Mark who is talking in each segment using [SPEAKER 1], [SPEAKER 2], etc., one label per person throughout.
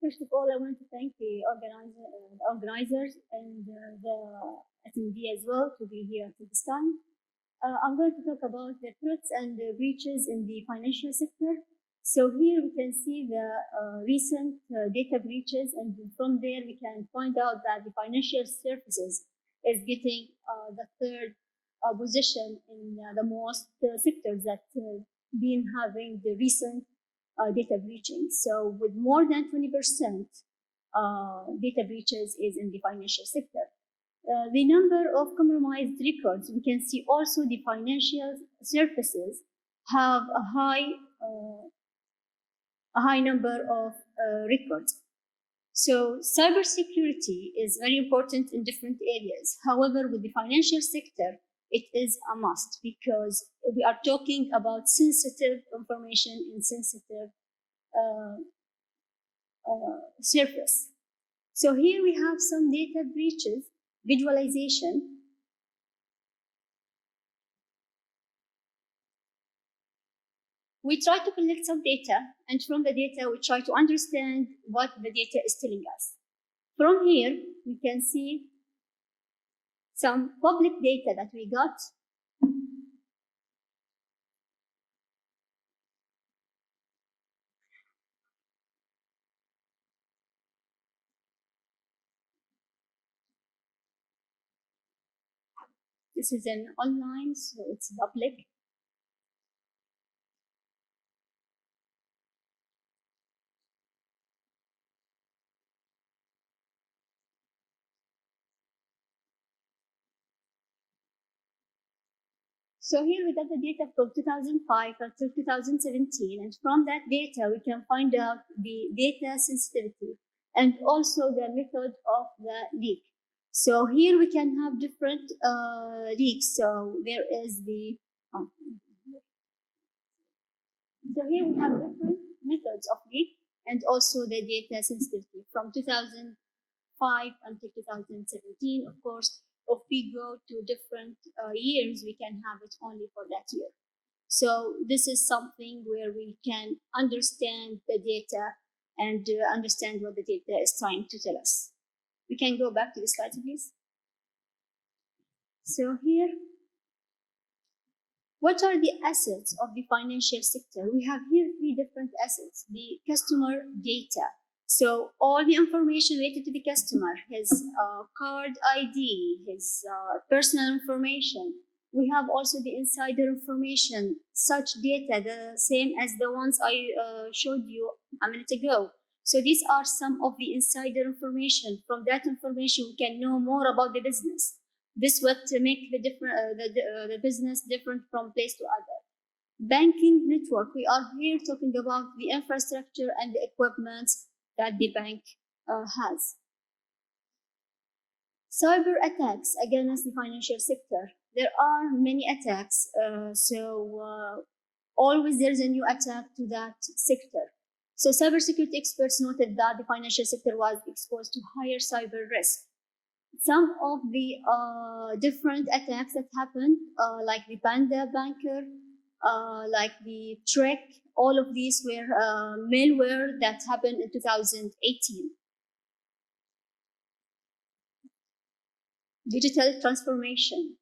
[SPEAKER 1] First of all, I want to thank the organizers and the attendee as well to be here at this time. I'm going to talk about the threats and the breaches in the financial sector. So here we can see the recent data breaches, and from there we can find out that the financial services is getting the third position in the most sectors that been having the recent data breaching. So with more than 20% data breaches is in the financial sector. The number of compromised records, we can see also the financial services have a high number of records. So cybersecurity is very important in different areas. However, with the financial sector, it is a must because we are talking about sensitive information in sensitive surface. So here we have some data breaches, visualization. We try to collect some data, and from the data, we try to understand what the data is telling us. From here, we can see some public data that we got. This is an online, so it's public. So here we got the data from 2005 until 2017, and from that data we can find out the data sensitivity and also the method of the leak. So here we can have different leaks. So there is the so here we have different methods of leak and also the data sensitivity from 2005 until 2017. Of course, if we go to different years, we can have it only for that year. So this is something where we can understand the data and understand what the data is trying to tell us. We can go back to the slide, please. So here, what are the assets of the financial sector? We have here three different assets. The customer data. So all the information related to the customer, his card ID, his personal information. We have also the insider information, such data, the same as the ones I showed you a minute ago. So these are some of the insider information. From that information, we can know more about the business. This would make the business different from place to other. Banking network. We are here talking about the infrastructure and the equipments that the bank has. Cyber attacks against the financial sector. There are many attacks, always there's a new attack to that sector. So cybersecurity experts noted that the financial sector was exposed to higher cyber risk. Some of the different attacks that happened, like the Panda Banker, like the Trick, all of these were malware that happened in 2018. Digital transformation.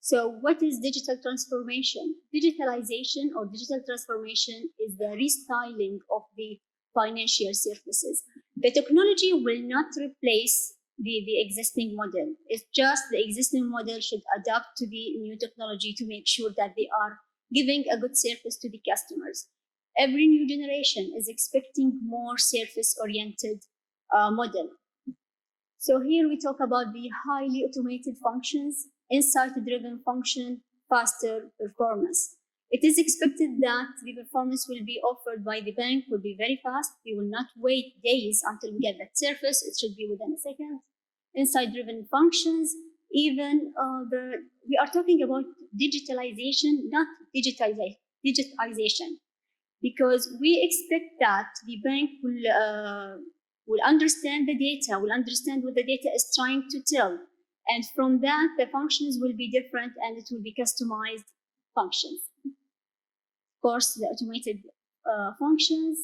[SPEAKER 1] So what is digital transformation? Digitalization or digital transformation is the restyling of the financial services. The technology will not replace the existing model. It's just the existing model should adapt to the new technology to make sure that they are giving a good service to the customers. Every new generation is expecting more service-oriented model. So here we talk about the highly automated functions, insight-driven function, faster performance. It is expected that the performance will be offered by the bank will be very fast. We will not wait days until we get that service. It should be within a second. Insight-driven functions, even we are talking about digitalization, not digitization, because we expect that the bank will will understand the data, will understand what the data is trying to tell. And from that, the functions will be different and it will be customized functions. Of course, the automated functions.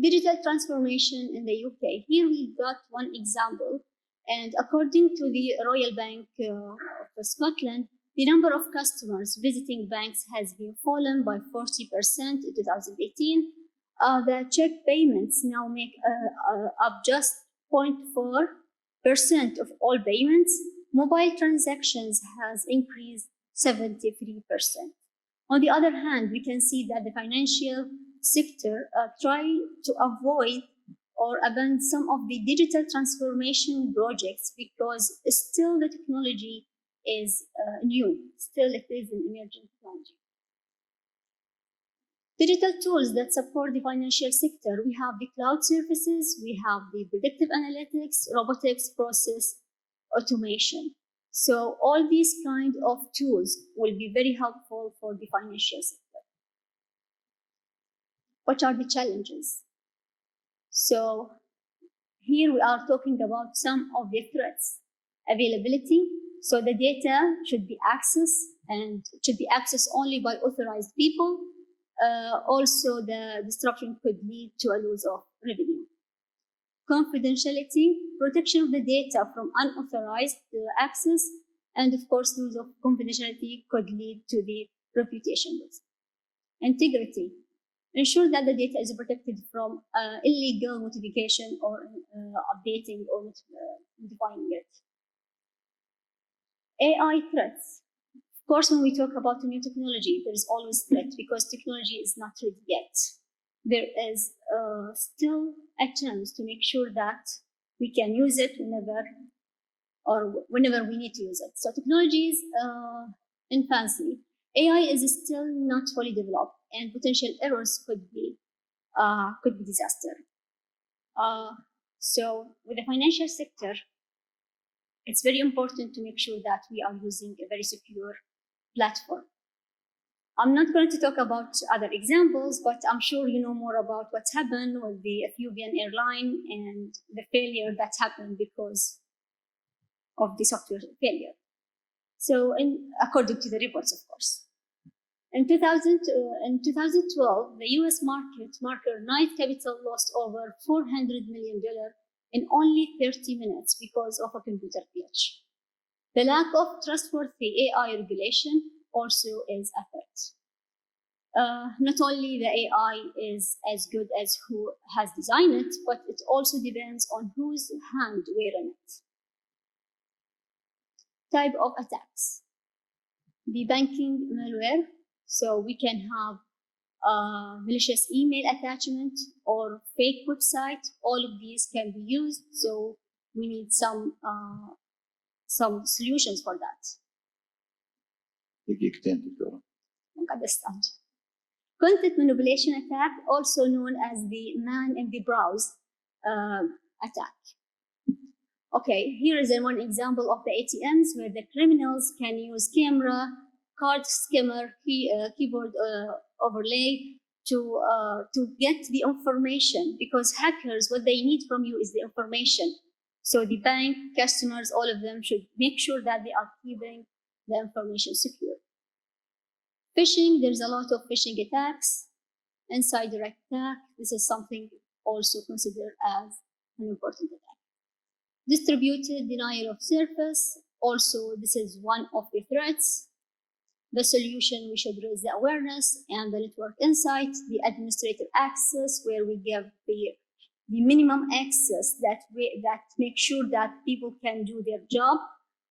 [SPEAKER 1] Digital transformation in the UK. Here we got one example. And according to the Royal Bank of Scotland, the number of customers visiting banks has been fallen by 40% in 2018. The check payments now make up just 0.4% of all payments. Mobile transactions has increased 73%. On the other hand, we can see that the financial sector try to avoid or abandon some of the digital transformation projects because still the technology is new, still it is an emerging technology. Digital tools that support the financial sector, we have the cloud services, we have the predictive analytics, robotics, process automation. So all these kind of tools will be very helpful for the financial sector. What are the challenges? So here we are talking about some of the threats. Availability, so the data should be accessed and should be accessed only by authorized people. Also, the disruption could lead to a loss of revenue. Confidentiality, protection of the data from unauthorized access, and of course, loss of confidentiality could lead to the reputation loss. Integrity, ensure that the data is protected from illegal modification or updating or modifying it. AI threats. Of course, when we talk about a new technology, there is always threat because technology is not ready yet. There is still a chance to make sure that we can use it whenever we need to use it. So technology is infancy. AI is still not fully developed, and potential errors could be disaster. So with the financial sector, it's very important to make sure that we are using a very secure platform. I'm not going to talk about other examples, but I'm sure you know more about what's happened with the Ethiopian airline and the failure that happened because of the software failure. So, according to the reports, of course. In 2012, the US market Knight Capital lost over $400 million in only 30 minutes because of a computer glitch. The lack of trustworthy AI regulation also is a threat. Not only the AI is as good as who has designed it, but it also depends on whose hand were in it. Type of attacks. The banking malware, so we can have malicious email attachment or fake website. All of these can be used, so we need some solutions for that. Understand. Content manipulation attack, also known as the man in the browse attack. Okay, here is one example of the ATMs where the criminals can use camera, card skimmer, keyboard overlay to get the information, because hackers, what they need from you is the information. So the bank, customers, all of them should make sure that they are keeping the information secure. Phishing, there's a lot of phishing attacks. Insider attack, this is something also considered as an important attack. Distributed denial of service, also this is one of the threats. The solution, we should raise the awareness and the network insight, the administrator access, where we give the minimum access that make sure that people can do their job.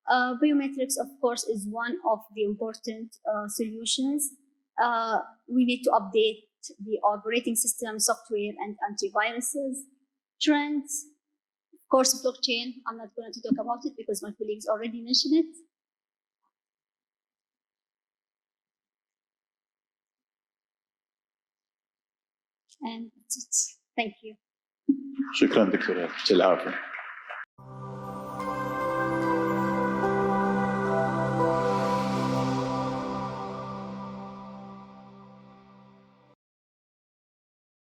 [SPEAKER 1] Biometrics, of course, is one of the important solutions. We need to update the operating system, software, and antiviruses. Trends, of course, blockchain. I'm not going to talk about it because my colleagues already mentioned it. And that's it. Thank you.
[SPEAKER 2] شكرا دكتورة، يعطيك العافية.